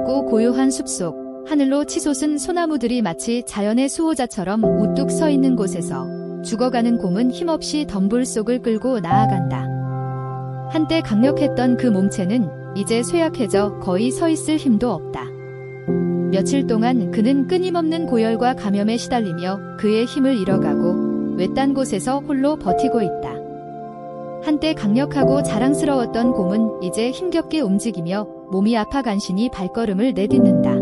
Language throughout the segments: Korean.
좁고 고요한 숲속, 하늘로 치솟은 소나무들이 마치 자연의 수호자처럼 우뚝 서 있는 곳에서 죽어가는 곰은 힘없이 덤불 속을 끌고 나아간다. 한때 강력했던 그 몸체는 이제 쇠약해져 거의 서 있을 힘도 없다. 며칠 동안 그는 끊임없는 고열과 감염에 시달리며 그의 힘을 잃어가고 외딴 곳에서 홀로 버티고 있다. 한때 강력하고 자랑스러웠던 곰은 이제 힘겹게 움직이며 몸이 아파 간신히 발걸음을 내딛는다.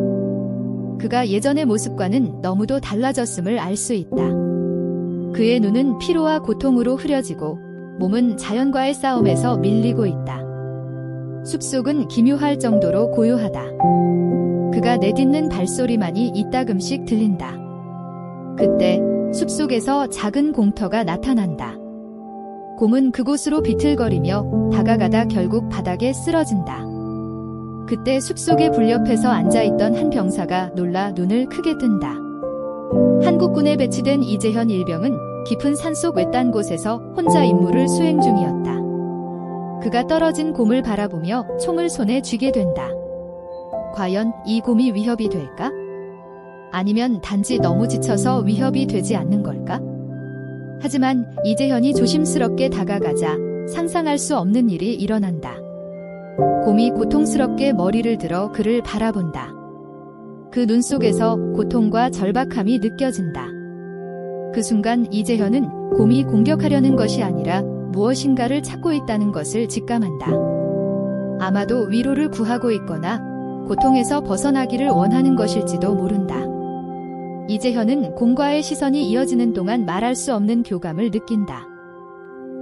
그가 예전의 모습과는 너무도 달라졌음을 알 수 있다. 그의 눈은 피로와 고통으로 흐려지고 몸은 자연과의 싸움에서 밀리고 있다. 숲속은 기묘할 정도로 고요하다. 그가 내딛는 발소리만이 이따금씩 들린다. 그때 숲속에서 작은 공터가 나타난다. 곰은 그곳으로 비틀거리며 다가가다 결국 바닥에 쓰러진다. 그때 숲속에 불옆에서 앉아있던 한 병사가 놀라 눈을 크게 뜬다. 한국군에 배치된 이재현 일병은 깊은 산속 외딴 곳에서 혼자 임무를 수행 중이었다. 그가 떨어진 곰을 바라보며 총을 손에 쥐게 된다. 과연 이 곰이 위협이 될까? 아니면 단지 너무 지쳐서 위협이 되지 않는 걸까? 하지만 이재현이 조심스럽게 다가가자 상상할 수 없는 일이 일어난다. 곰이 고통스럽게 머리를 들어 그를 바라본다. 그 눈 속에서 고통과 절박함이 느껴진다. 그 순간 이재현은 곰이 공격하려는 것이 아니라 무엇인가를 찾고 있다는 것을 직감한다. 아마도 위로를 구하고 있거나 고통에서 벗어나기를 원하는 것일지도 모른다. 이재현은 곰과의 시선이 이어지는 동안 말할 수 없는 교감을 느낀다.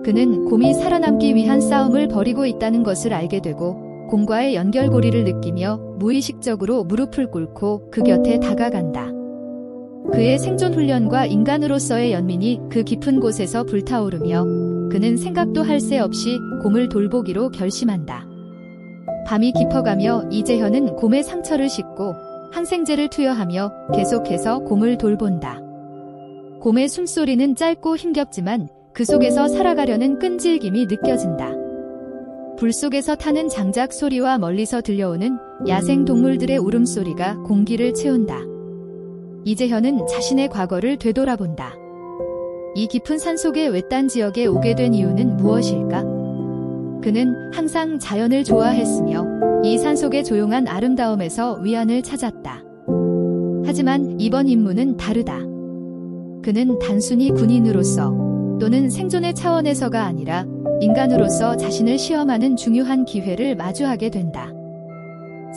그는 곰이 살아남기 위한 싸움을 벌이고 있다는 것을 알게 되고 곰과의 연결고리를 느끼며 무의식적으로 무릎을 꿇고 그 곁에 다가간다. 그의 생존 훈련과 인간으로서의 연민이 그 깊은 곳에서 불타오르며 그는 생각도 할 새 없이 곰을 돌보기로 결심한다. 밤이 깊어가며 이재현은 곰의 상처를 씻고 항생제를 투여하며 계속해서 곰을 돌본다. 곰의 숨소리는 짧고 힘겹지만 그 속에서 살아가려는 끈질김이 느껴진다. 불 속에서 타는 장작 소리와 멀리서 들려오는 야생 동물들의 울음소리가 공기를 채운다. 이재현은 자신의 과거를 되돌아본다. 이 깊은 산속의 외딴 지역에 오게 된 이유는 무엇일까? 그는 항상 자연을 좋아했으며 이 산속의 조용한 아름다움에서 위안을 찾았다. 하지만 이번 임무는 다르다. 그는 단순히 군인으로서 또는 생존의 차원에서가 아니라 인간으로서 자신을 시험하는 중요한 기회를 마주하게 된다.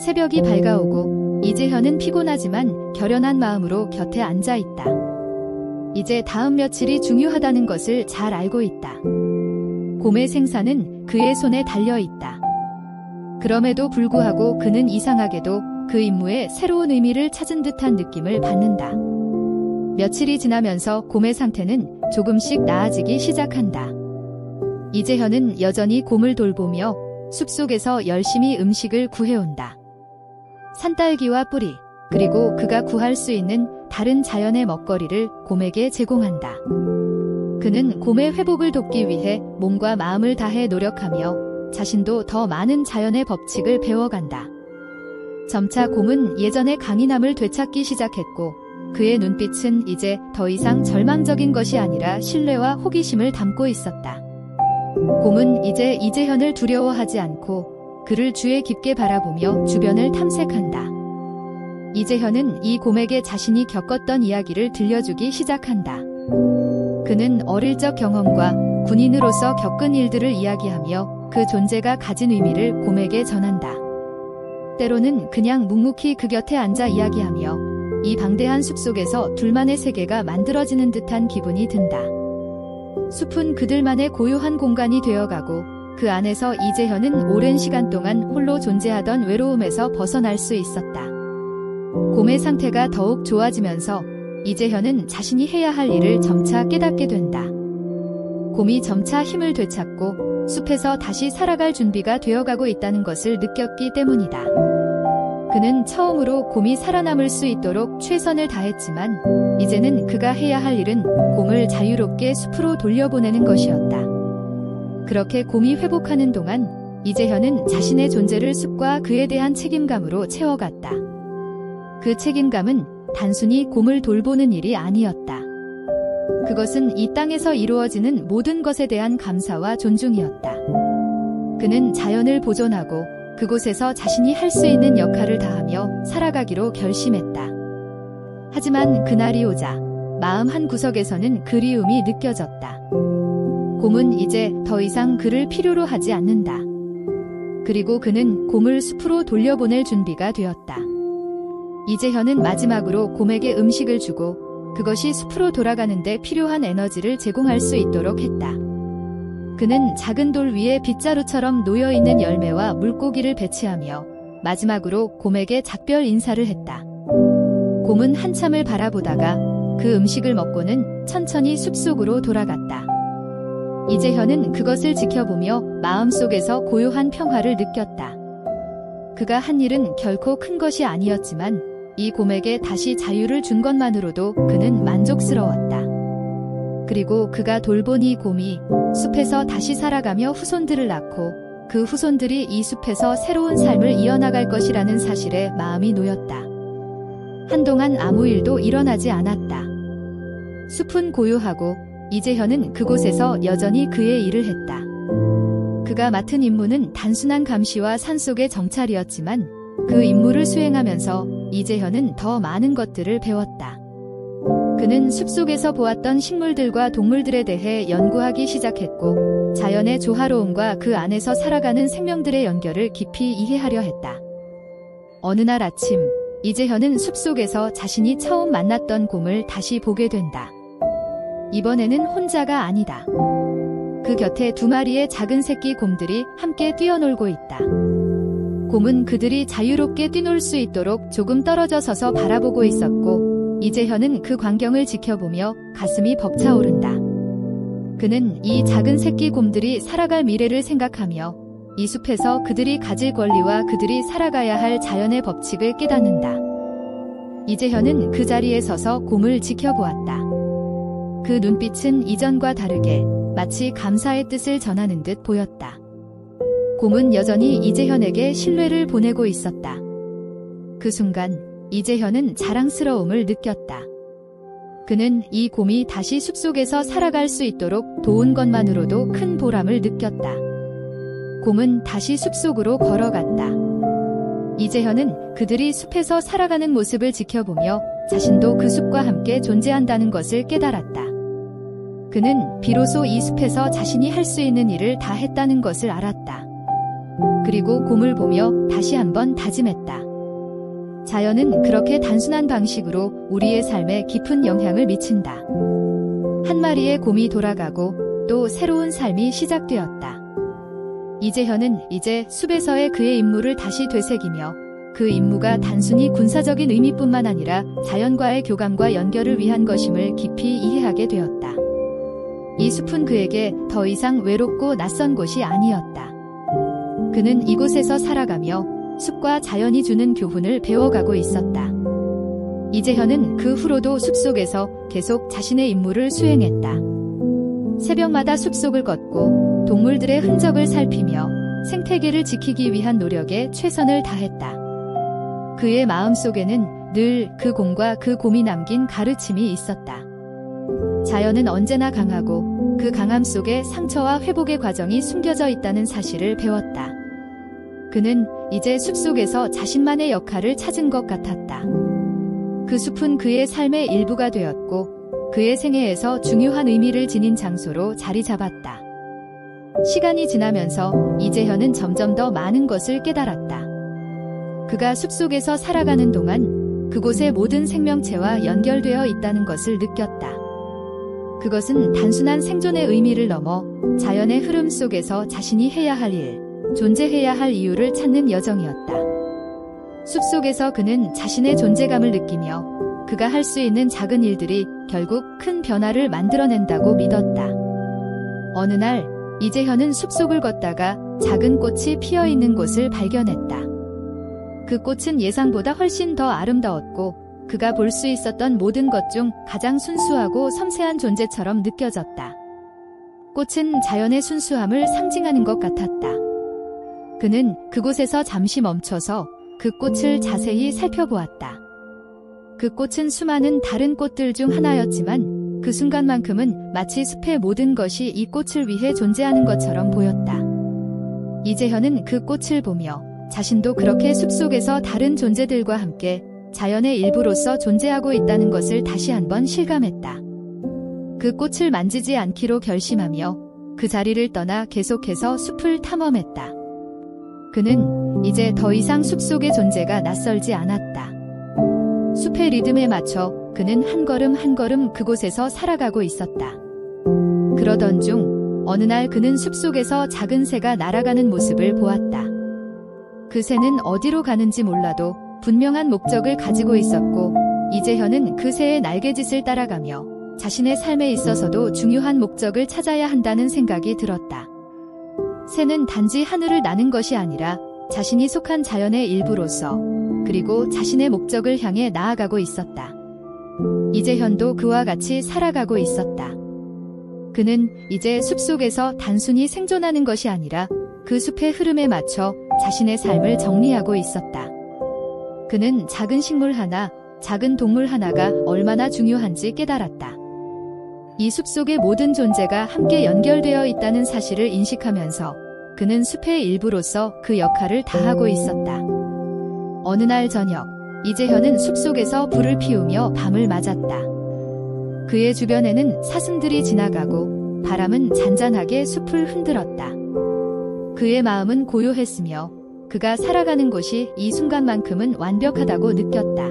새벽이 밝아오고 이재현은 피곤하지만 결연한 마음으로 곁에 앉아있다. 이제 다음 며칠이 중요하다는 것을 잘 알고 있다. 곰의 생사는 그의 손에 달려있다. 그럼에도 불구하고 그는 이상하게도 그 임무에 새로운 의미를 찾은 듯한 느낌을 받는다. 며칠이 지나면서 곰의 상태는 조금씩 나아지기 시작한다. 이재현은 여전히 곰을 돌보며 숲속에서 열심히 음식을 구해온다. 산딸기와 뿌리, 그리고 그가 구할 수 있는 다른 자연의 먹거리를 곰에게 제공한다. 그는 곰의 회복을 돕기 위해 몸과 마음을 다해 노력하며 자신도 더 많은 자연의 법칙을 배워간다. 점차 곰은 예전의 강인함을 되찾기 시작했고 그의 눈빛은 이제 더 이상 절망적인 것이 아니라 신뢰와 호기심을 담고 있었다. 곰은 이제 이재현을 두려워하지 않고 그를 주의 깊게 바라보며 주변을 탐색한다. 이재현은 이 곰에게 자신이 겪었던 이야기를 들려주기 시작한다. 그는 어릴 적 경험과 군인으로서 겪은 일들을 이야기하며 그 존재가 가진 의미를 곰에게 전한다. 때로는 그냥 묵묵히 그 곁에 앉아 이야기하며 이 방대한 숲속에서 둘만의 세계가 만들어지는 듯한 기분이 든다. 숲은 그들만의 고요한 공간이 되어가고 그 안에서 이재현은 오랜 시간 동안 홀로 존재하던 외로움에서 벗어날 수 있었다. 곰의 상태가 더욱 좋아지면서 이재현은 자신이 해야 할 일을 점차 깨닫게 된다. 곰이 점차 힘을 되찾고 숲에서 다시 살아갈 준비가 되어가고 있다는 것을 느꼈기 때문이다. 그는 처음으로 곰이 살아남을 수 있도록 최선을 다했지만 이제는 그가 해야 할 일은 곰을 자유롭게 숲으로 돌려보내는 것이었다. 그렇게 곰이 회복하는 동안 이재현은 자신의 존재를 숲과 그에 대한 책임감으로 채워갔다. 그 책임감은 단순히 곰을 돌보는 일이 아니었다. 그것은 이 땅에서 이루어지는 모든 것에 대한 감사와 존중이었다. 그는 자연을 보존하고 그곳에서 자신이 할 수 있는 역할을 다하며 살아가기로 결심했다. 하지만 그날이 오자 마음 한 구석에서는 그리움이 느껴졌다. 곰은 이제 더 이상 그를 필요로 하지 않는다. 그리고 그는 곰을 숲으로 돌려보낼 준비가 되었다. 이재현은 마지막으로 곰에게 음식을 주고 그것이 숲으로 돌아가는데 필요한 에너지를 제공할 수 있도록 했다. 그는 작은 돌 위에 빗자루처럼 놓여있는 열매와 물고기를 배치하며 마지막으로 곰에게 작별 인사를 했다. 곰은 한참을 바라보다가 그 음식을 먹고는 천천히 숲속으로 돌아갔다. 이재현은 그것을 지켜보며 마음속에서 고요한 평화를 느꼈다. 그가 한 일은 결코 큰 것이 아니었지만 이 곰에게 다시 자유를 준 것만으로도 그는 만족스러웠다. 그리고 그가 돌본 이 곰이 숲에서 다시 살아가며 후손들을 낳고 그 후손들이 이 숲에서 새로운 삶을 이어나갈 것이라는 사실에 마음이 놓였다. 한동안 아무 일도 일어나지 않았다. 숲은 고요하고 이재현은 그곳에서 여전히 그의 일을 했다. 그가 맡은 임무는 단순한 감시와 산속의 정찰이었지만 그 임무를 수행하면서 이재현은 더 많은 것들을 배웠다. 그는 숲속에서 보았던 식물들과 동물들에 대해 연구하기 시작했고 자연의 조화로움과 그 안에서 살아가는 생명들의 연결을 깊이 이해하려 했다. 어느 날 아침 이재현은 숲속에서 자신이 처음 만났던 곰을 다시 보게 된다. 이번에는 혼자가 아니다. 그 곁에 두 마리의 작은 새끼 곰들이 함께 뛰어놀고 있다. 곰은 그들이 자유롭게 뛰놀 수 있도록 조금 떨어져 서서 바라보고 있었고 이재현은 그 광경을 지켜보며 가슴이 벅차오른다. 그는 이 작은 새끼 곰들이 살아갈 미래를 생각하며 이 숲에서 그들이 가질 권리와 그들이 살아가야 할 자연의 법칙을 깨닫는다. 이재현은 그 자리에 서서 곰을 지켜보았다. 그 눈빛은 이전과 다르게 마치 감사의 뜻을 전하는 듯 보였다. 곰은 여전히 이재현에게 신뢰를 보내고 있었다. 그 순간 이재현은 자랑스러움을 느꼈다. 그는 이 곰이 다시 숲속에서 살아갈 수 있도록 도운 것만으로도 큰 보람을 느꼈다. 곰은 다시 숲속으로 걸어갔다. 이재현은 그들이 숲에서 살아가는 모습을 지켜보며 자신도 그 숲과 함께 존재한다는 것을 깨달았다. 그는 비로소 이 숲에서 자신이 할 수 있는 일을 다 했다는 것을 알았다. 그리고 곰을 보며 다시 한번 다짐했다. 자연은 그렇게 단순한 방식으로 우리의 삶에 깊은 영향을 미친다. 한 마리의 곰이 돌아가고 또 새로운 삶이 시작되었다. 이재현은 이제 숲에서의 그의 임무를 다시 되새기며 그 임무가 단순히 군사적인 의미뿐만 아니라 자연과의 교감과 연결을 위한 것임을 깊이 이해하게 되었다. 이 숲은 그에게 더 이상 외롭고 낯선 곳이 아니었다. 그는 이곳에서 살아가며 숲과 자연이 주는 교훈을 배워가고 있었다. 이재현은 그 후로도 숲속에서 계속 자신의 임무를 수행했다. 새벽마다 숲속을 걷고 동물들의 흔적을 살피며 생태계를 지키기 위한 노력에 최선을 다했다. 그의 마음속에는 늘 그 곰과 그 곰이 남긴 가르침이 있었다. 자연은 언제나 강하고 그 강함 속에 상처와 회복의 과정이 숨겨져 있다는 사실을 배웠다. 그는 이제 숲속에서 자신만의 역할을 찾은 것 같았다. 그 숲은 그의 삶의 일부가 되었고 그의 생애에서 중요한 의미를 지닌 장소로 자리 잡았다. 시간이 지나면서 이재현은 점점 더 많은 것을 깨달았다. 그가 숲속에서 살아가는 동안 그곳의 모든 생명체와 연결되어 있다는 것을 느꼈다. 그것은 단순한 생존의 의미를 넘어 자연의 흐름 속에서 자신이 해야 할 일, 존재해야 할 이유를 찾는 여정이었다. 숲속에서 그는 자신의 존재감을 느끼며 그가 할 수 있는 작은 일들이 결국 큰 변화를 만들어낸다고 믿었다. 어느 날 이재현은 숲속을 걷다가 작은 꽃이 피어있는 곳을 발견했다. 그 꽃은 예상보다 훨씬 더 아름다웠고 그가 볼 수 있었던 모든 것 중 가장 순수하고 섬세한 존재처럼 느껴졌다. 꽃은 자연의 순수함을 상징하는 것 같았다. 그는 그곳에서 잠시 멈춰서 그 꽃을 자세히 살펴보았다. 그 꽃은 수많은 다른 꽃들 중 하나였지만 그 순간만큼은 마치 숲의 모든 것이 이 꽃을 위해 존재하는 것처럼 보였다. 이재현은 그 꽃을 보며 자신도 그렇게 숲속에서 다른 존재들과 함께 자연의 일부로서 존재하고 있다는 것을 다시 한번 실감했다. 그 꽃을 만지지 않기로 결심하며 그 자리를 떠나 계속해서 숲을 탐험했다. 그는 이제 더 이상 숲속의 존재가 낯설지 않았다. 숲의 리듬에 맞춰 그는 한 걸음 한 걸음 그곳에서 살아가고 있었다. 그러던 중 어느 날 그는 숲속에서 작은 새가 날아가는 모습을 보았다. 그 새는 어디로 가는지 몰라도 분명한 목적을 가지고 있었고 이재현은 그 새의 날개짓을 따라가며 자신의 삶에 있어서도 중요한 목적을 찾아야 한다는 생각이 들었다. 새는 단지 하늘을 나는 것이 아니라 자신이 속한 자연의 일부로서 그리고 자신의 목적을 향해 나아가고 있었다. 이재현도 그와 같이 살아가고 있었다. 그는 이제 숲속에서 단순히 생존하는 것이 아니라 그 숲의 흐름에 맞춰 자신의 삶을 정리하고 있었다. 그는 작은 식물 하나, 작은 동물 하나가 얼마나 중요한지 깨달았다. 이 숲속의 모든 존재가 함께 연결되어 있다는 사실을 인식하면서 그는 숲의 일부로서 그 역할을 다하고 있었다. 어느 날 저녁, 이재현은 숲속에서 불을 피우며 밤을 맞았다. 그의 주변에는 사슴들이 지나가고 바람은 잔잔하게 숲을 흔들었다. 그의 마음은 고요했으며 그가 살아가는 곳이 이 순간만큼은 완벽하다고 느꼈다.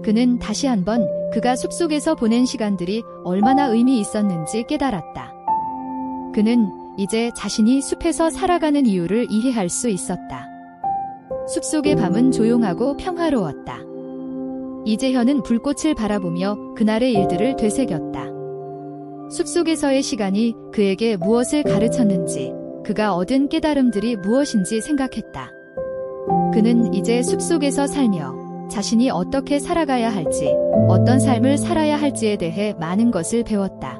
그는 다시 한번 그가 숲속에서 보낸 시간들이 얼마나 의미 있었는지 깨달았다. 그는 이제 자신이 숲에서 살아가는 이유를 이해할 수 있었다. 숲속의 밤은 조용하고 평화로웠다. 이재현은 불꽃을 바라보며 그날의 일들을 되새겼다. 숲속에서의 시간이 그에게 무엇을 가르쳤는지, 그가 얻은 깨달음들이 무엇인지 생각했다. 그는 이제 숲속에서 살며 자신이 어떻게 살아가야 할지, 어떤 삶을 살아야 할지에 대해 많은 것을 배웠다.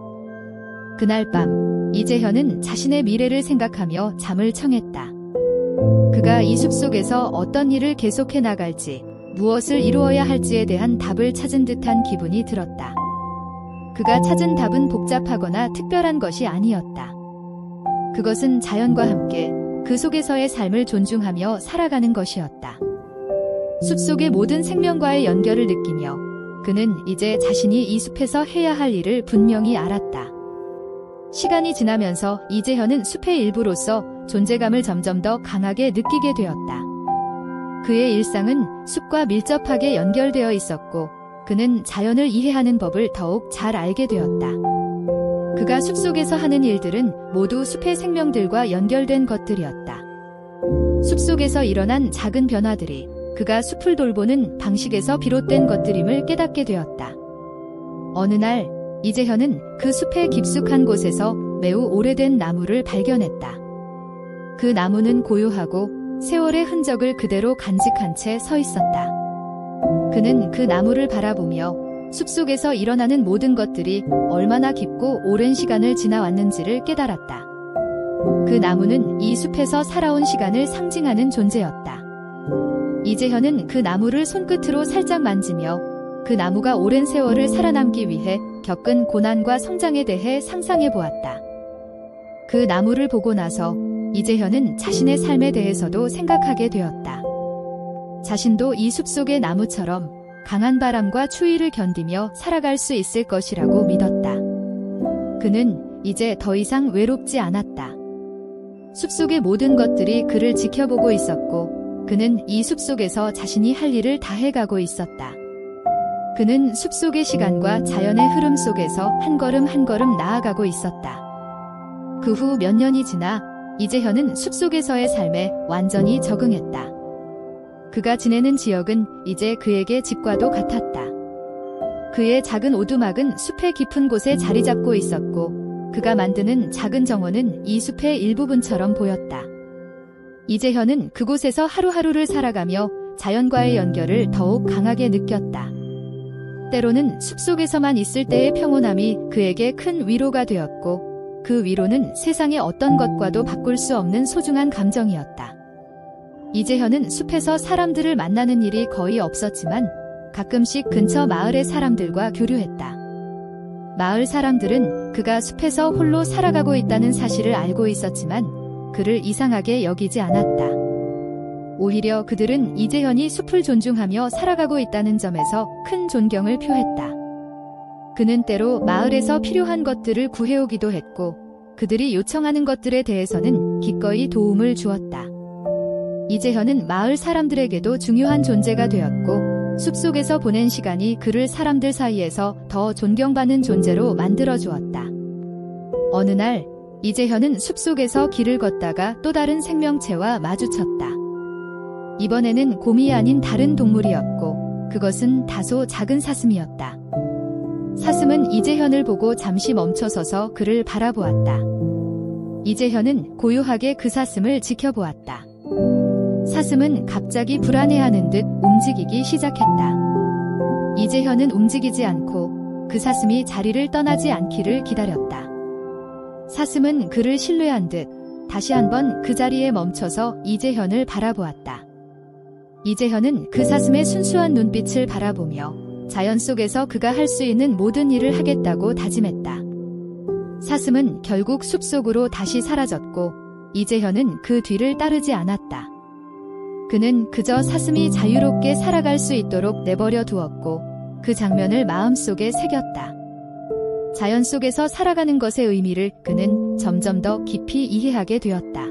그날 밤, 이재현은 자신의 미래를 생각하며 잠을 청했다. 그가 이 숲속에서 어떤 일을 계속해 나갈지, 무엇을 이루어야 할지에 대한 답을 찾은 듯한 기분이 들었다. 그가 찾은 답은 복잡하거나 특별한 것이 아니었다. 그것은 자연과 함께 그 속에서의 삶을 존중하며 살아가는 것이었다. 숲속의 모든 생명과의 연결을 느끼며 그는 이제 자신이 이 숲에서 해야 할 일을 분명히 알았다. 시간이 지나면서 이재현은 숲의 일부로서 존재감을 점점 더 강하게 느끼게 되었다. 그의 일상은 숲과 밀접하게 연결되어 있었고 그는 자연을 이해하는 법을 더욱 잘 알게 되었다. 그가 숲속에서 하는 일들은 모두 숲의 생명들과 연결된 것들이었다. 숲속에서 일어난 작은 변화들이 그가 숲을 돌보는 방식에서 비롯된 것들임을 깨닫게 되었다. 어느 날 이재현은 그 숲의 깊숙한 곳에서 매우 오래된 나무를 발견했다. 그 나무는 고요하고 세월의 흔적을 그대로 간직한 채 서 있었다. 그는 그 나무를 바라보며 숲속에서 일어나는 모든 것들이 얼마나 깊고 오랜 시간을 지나왔는지를 깨달았다. 그 나무는 이 숲에서 살아온 시간을 상징하는 존재였다. 이재현은 그 나무를 손끝으로 살짝 만지며 그 나무가 오랜 세월을 살아남기 위해 겪은 고난과 성장에 대해 상상해 보았다. 그 나무를 보고 나서 이재현은 자신의 삶에 대해서도 생각하게 되었다. 자신도 이 숲속의 나무처럼 강한 바람과 추위를 견디며 살아갈 수 있을 것이라고 믿었다. 그는 이제 더 이상 외롭지 않았다. 숲속의 모든 것들이 그를 지켜보고 있었고 그는 이 숲속에서 자신이 할 일을 다해가고 있었다. 그는 숲속의 시간과 자연의 흐름 속에서 한 걸음 한 걸음 나아가고 있었다. 그 후 몇 년이 지나 이재현은 숲속에서의 삶에 완전히 적응했다. 그가 지내는 지역은 이제 그에게 집과도 같았다. 그의 작은 오두막은 숲의 깊은 곳에 자리 잡고 있었고 그가 만드는 작은 정원은 이 숲의 일부분처럼 보였다. 이재현은 그곳에서 하루하루를 살아가며 자연과의 연결을 더욱 강하게 느꼈다. 때로는 숲속에서만 있을 때의 평온함이 그에게 큰 위로가 되었고 그 위로는 세상의 어떤 것과도 바꿀 수 없는 소중한 감정이었다. 이재현은 숲에서 사람들을 만나는 일이 거의 없었지만 가끔씩 근처 마을의 사람들과 교류했다. 마을 사람들은 그가 숲에서 홀로 살아가고 있다는 사실을 알고 있었지만 그를 이상하게 여기지 않았다. 오히려 그들은 이재현이 숲을 존중하며 살아가고 있다는 점에서 큰 존경을 표했다. 그는 때로 마을에서 필요한 것들을 구해오기도 했고 그들이 요청하는 것들에 대해서는 기꺼이 도움을 주었다. 이재현은 마을 사람들에게도 중요한 존재가 되었고 숲속에서 보낸 시간이 그를 사람들 사이에서 더 존경받는 존재로 만들어 주었다. 어느 날 이재현은 숲속에서 길을 걷다가 또 다른 생명체와 마주쳤다. 이번에는 곰이 아닌 다른 동물이었고 그것은 다소 작은 사슴이었다. 사슴은 이재현을 보고 잠시 멈춰서서 그를 바라보았다. 이재현은 고요하게 그 사슴을 지켜보았다. 사슴은 갑자기 불안해하는 듯 움직이기 시작했다. 이재현은 움직이지 않고 그 사슴이 자리를 떠나지 않기를 기다렸다. 사슴은 그를 신뢰한 듯 다시 한번 그 자리에 멈춰서 이재현을 바라보았다. 이재현은 그 사슴의 순수한 눈빛을 바라보며 자연 속에서 그가 할 수 있는 모든 일을 하겠다고 다짐했다. 사슴은 결국 숲속으로 다시 사라졌고 이재현은 그 뒤를 따르지 않았다. 그는 그저 사슴이 자유롭게 살아갈 수 있도록 내버려 두었고 그 장면을 마음속에 새겼다. 자연 속에서 살아가는 것의 의미를 그는 점점 더 깊이 이해하게 되었다.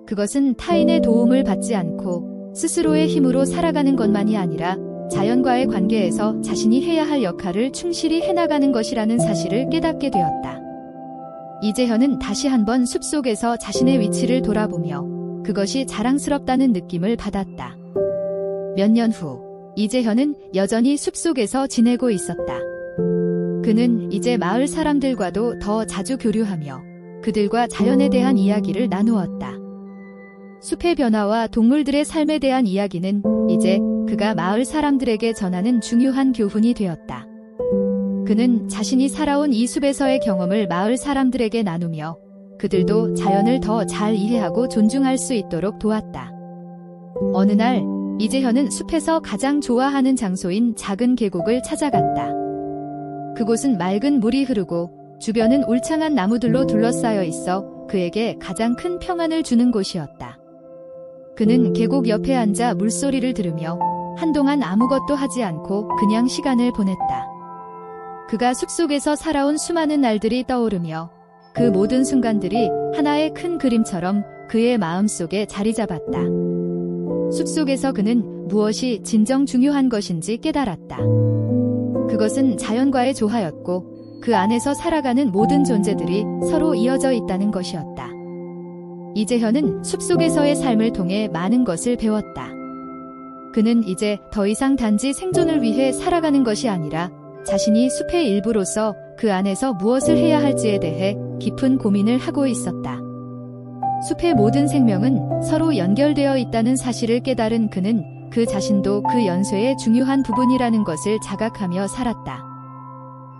그것은 타인의 도움을 받지 않고 스스로의 힘으로 살아가는 것만이 아니라 자연과의 관계에서 자신이 해야 할 역할을 충실히 해나가는 것이라는 사실을 깨닫게 되었다. 이재현은 다시 한번 숲속에서 자신의 위치를 돌아보며 그것이 자랑스럽다는 느낌을 받았다. 몇 년 후, 이재현은 여전히 숲속에서 지내고 있었다. 그는 이제 마을 사람들과도 더 자주 교류하며 그들과 자연에 대한 이야기를 나누었다. 숲의 변화와 동물들의 삶에 대한 이야기는 이제 그가 마을 사람들에게 전하는 중요한 교훈이 되었다. 그는 자신이 살아온 이 숲에서의 경험을 마을 사람들에게 나누며 그들도 자연을 더 잘 이해하고 존중할 수 있도록 도왔다. 어느 날 이재현은 숲에서 가장 좋아하는 장소인 작은 계곡을 찾아갔다. 그곳은 맑은 물이 흐르고 주변은 울창한 나무들로 둘러싸여 있어 그에게 가장 큰 평안을 주는 곳이었다. 그는 계곡 옆에 앉아 물소리를 들으며 한동안 아무것도 하지 않고 그냥 시간을 보냈다. 그가 숲속에서 살아온 수많은 날들이 떠오르며 그 모든 순간들이 하나의 큰 그림처럼 그의 마음속에 자리 잡았다. 숲속에서 그는 무엇이 진정 중요한 것인지 깨달았다. 그것은 자연과의 조화였고 그 안에서 살아가는 모든 존재들이 서로 이어져 있다는 것이었다. 이재현은 숲속에서의 삶을 통해 많은 것을 배웠다. 그는 이제 더 이상 단지 생존을 위해 살아가는 것이 아니라 자신이 숲의 일부로서 그 안에서 무엇을 해야 할지에 대해 깊은 고민을 하고 있었다. 숲의 모든 생명은 서로 연결되어 있다는 사실을 깨달은 그는 그 자신도 그 연쇄의 중요한 부분이라는 것을 자각하며 살았다.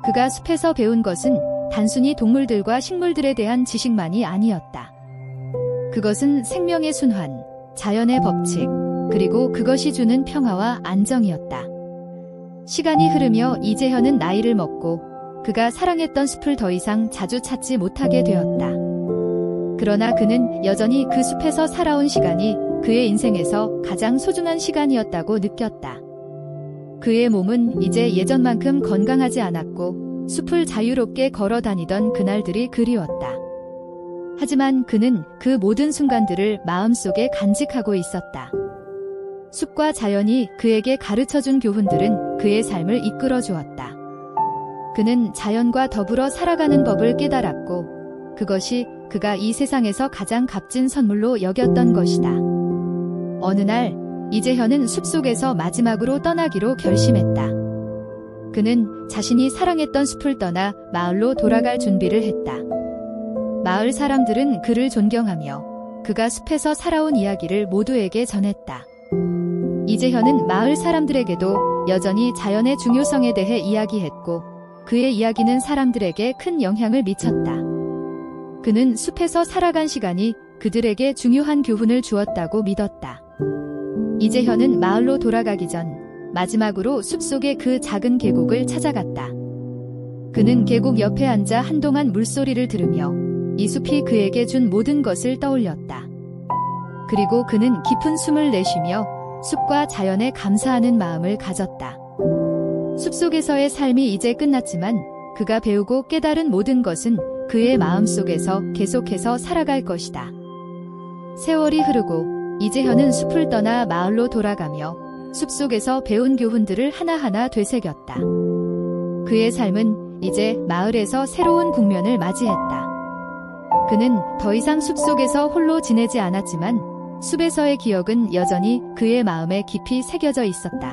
그가 숲에서 배운 것은 단순히 동물들과 식물들에 대한 지식만이 아니었다. 그것은 생명의 순환, 자연의 법칙, 그리고 그것이 주는 평화와 안정이었다. 시간이 흐르며 이재현은 나이를 먹고 그가 사랑했던 숲을 더 이상 자주 찾지 못하게 되었다. 그러나 그는 여전히 그 숲에서 살아온 시간이 그의 인생에서 가장 소중한 시간이었다고 느꼈다. 그의 몸은 이제 예전만큼 건강하지 않았고 숲을 자유롭게 걸어 다니던 그날들이 그리웠다. 하지만 그는 그 모든 순간들을 마음속에 간직하고 있었다. 숲과 자연이 그에게 가르쳐준 교훈들은 그의 삶을 이끌어 주었다. 그는 자연과 더불어 살아가는 법을 깨달았고 그것이 그가 이 세상에서 가장 값진 선물로 여겼던 것이다. 어느 날 이재현은 숲속에서 마지막으로 떠나기로 결심했다. 그는 자신이 사랑했던 숲을 떠나 마을로 돌아갈 준비를 했다. 마을 사람들은 그를 존경하며 그가 숲에서 살아온 이야기를 모두에게 전했다. 이재현은 마을 사람들에게도 여전히 자연의 중요성에 대해 이야기했고 그의 이야기는 사람들에게 큰 영향을 미쳤다. 그는 숲에서 살아간 시간이 그들에게 중요한 교훈을 주었다고 믿었다. 이재현은 마을로 돌아가기 전 마지막으로 숲속의 그 작은 계곡을 찾아갔다. 그는 계곡 옆에 앉아 한동안 물소리를 들으며 이 숲이 그에게 준 모든 것을 떠올렸다. 그리고 그는 깊은 숨을 내쉬며 숲과 자연에 감사하는 마음을 가졌다. 숲속에서의 삶이 이제 끝났지만 그가 배우고 깨달은 모든 것은 그의 마음속에서 계속해서 살아갈 것이다. 세월이 흐르고 이재현은 숲을 떠나 마을로 돌아가며 숲속에서 배운 교훈들을 하나하나 되새겼다. 그의 삶은 이제 마을에서 새로운 국면을 맞이했다. 그는 더 이상 숲속에서 홀로 지내지 않았지만 숲에서의 기억은 여전히 그의 마음에 깊이 새겨져 있었다.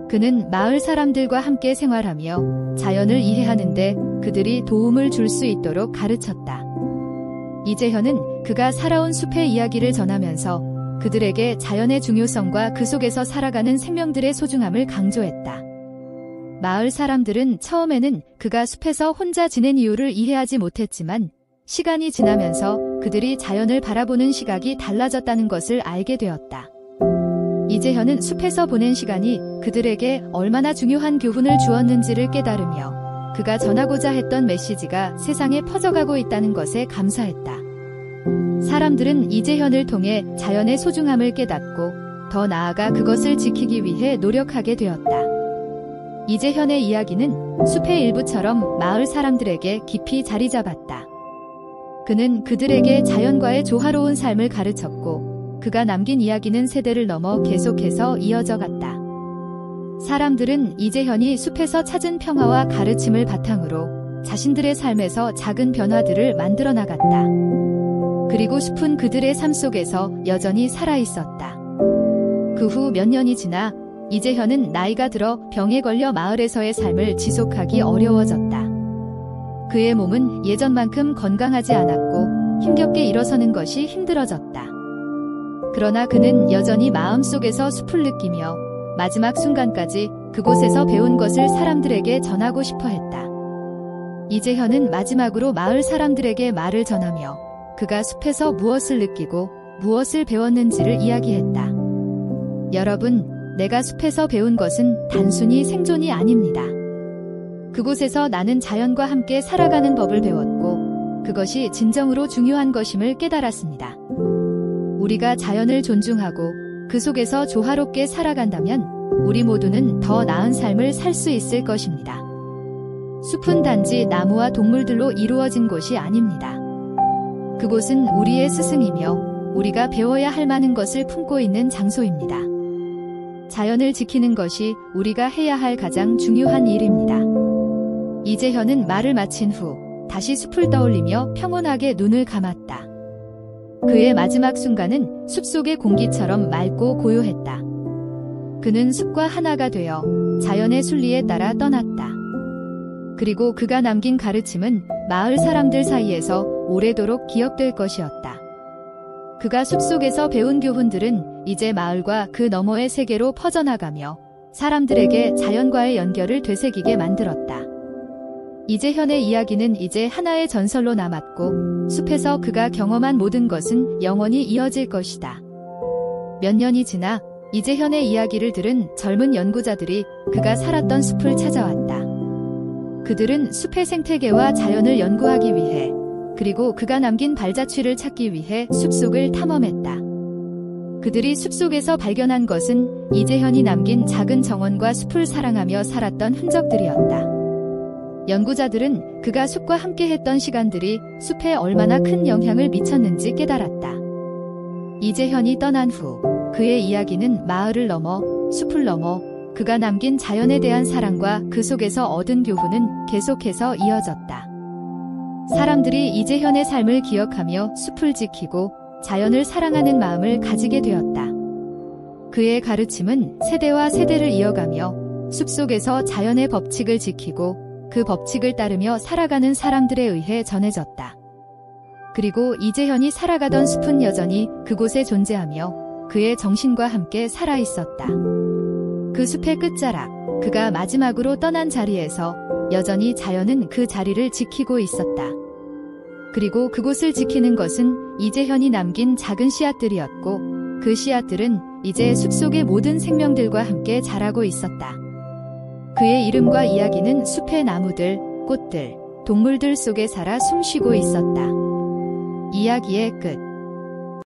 그는 마을 사람들과 함께 생활하며 자연을 이해하는데 그들이 도움을 줄 수 있도록 가르쳤다. 이재현은 그가 살아온 숲의 이야기를 전하면서 그들에게 자연의 중요성과 그 속에서 살아가는 생명들의 소중함을 강조했다. 마을 사람들은 처음에는 그가 숲에서 혼자 지낸 이유를 이해하지 못했지만 시간이 지나면서 그들이 자연을 바라보는 시각이 달라졌다는 것을 알게 되었다. 이재현은 숲에서 보낸 시간이 그들에게 얼마나 중요한 교훈을 주었는지를 깨달으며 그가 전하고자 했던 메시지가 세상에 퍼져가고 있다는 것에 감사했다. 사람들은 이재현을 통해 자연의 소중함을 깨닫고 더 나아가 그것을 지키기 위해 노력하게 되었다. 이재현의 이야기는 숲의 일부처럼 마을 사람들에게 깊이 자리 잡았다. 그는 그들에게 자연과의 조화로운 삶을 가르쳤고 그가 남긴 이야기는 세대를 넘어 계속해서 이어져 갔다. 사람들은 이재현이 숲에서 찾은 평화와 가르침을 바탕으로 자신들의 삶에서 작은 변화들을 만들어 나갔다. 그리고 숲은 그들의 삶 속에서 여전히 살아 있었다. 그 후 몇 년이 지나 이재현은 나이가 들어 병에 걸려 마을에서의 삶을 지속하기 어려워졌다. 그의 몸은 예전만큼 건강하지 않았고 힘겹게 일어서는 것이 힘들어졌다. 그러나 그는 여전히 마음속에서 숲을 느끼며 마지막 순간까지 그곳에서 배운 것을 사람들에게 전하고 싶어 했다. 이재현은 마지막으로 마을 사람들에게 말을 전하며 그가 숲에서 무엇을 느끼고 무엇을 배웠는지를 이야기했다. 여러분, 내가 숲에서 배운 것은 단순히 생존이 아닙니다. 그곳에서 나는 자연과 함께 살아가는 법을 배웠고 그것이 진정으로 중요한 것임을 깨달았습니다. 우리가 자연을 존중하고 그 속에서 조화롭게 살아간다면 우리 모두는 더 나은 삶을 살 수 있을 것입니다. 숲은 단지 나무와 동물들로 이루어진 곳이 아닙니다. 그곳은 우리의 스승이며 우리가 배워야 할 많은 것을 품고 있는 장소입니다. 자연을 지키는 것이 우리가 해야 할 가장 중요한 일입니다. 이재현은 말을 마친 후 다시 숲을 떠올리며 평온하게 눈을 감았다. 그의 마지막 순간은 숲속의 공기처럼 맑고 고요했다. 그는 숲과 하나가 되어 자연의 순리에 따라 떠났다. 그리고 그가 남긴 가르침은 마을 사람들 사이에서 오래도록 기억될 것이었다. 그가 숲속에서 배운 교훈들은 이제 마을과 그 너머의 세계로 퍼져나가며 사람들에게 자연과의 연결을 되새기게 만들었다. 이재현의 이야기는 이제 하나의 전설로 남았고 숲에서 그가 경험한 모든 것은 영원히 이어질 것이다. 몇 년이 지나 이재현의 이야기를 들은 젊은 연구자들이 그가 살았던 숲을 찾아왔다. 그들은 숲의 생태계와 자연을 연구하기 위해 그리고 그가 남긴 발자취를 찾기 위해 숲속을 탐험했다. 그들이 숲속에서 발견한 것은 이재현이 남긴 작은 정원과 숲을 사랑하며 살았던 흔적들이었다. 연구자들은 그가 숲과 함께했던 시간들이 숲에 얼마나 큰 영향을 미쳤는지 깨달았다. 이재현이 떠난 후 그의 이야기는 마을을 넘어 숲을 넘어 그가 남긴 자연에 대한 사랑과 그 속에서 얻은 교훈은 계속해서 이어졌다. 사람들이 이재현의 삶을 기억하며 숲을 지키고 자연을 사랑하는 마음을 가지게 되었다. 그의 가르침은 세대와 세대를 이어가며 숲속에서 자연의 법칙을 지키고 그 법칙을 따르며 살아가는 사람들에 의해 전해졌다. 그리고 이재현이 살아가던 숲은 여전히 그곳에 존재하며 그의 정신과 함께 살아있었다. 그 숲의 끝자락, 그가 마지막으로 떠난 자리에서 여전히 자연은 그 자리를 지키고 있었다. 그리고 그곳을 지키는 것은 이재현이 남긴 작은 씨앗들이었고 그 씨앗들은 이제 숲속의 모든 생명들과 함께 자라고 있었다. 그의 이름과 이야기는 숲의 나무들, 꽃들, 동물들 속에 살아 숨쉬고 있었다. 이야기의 끝.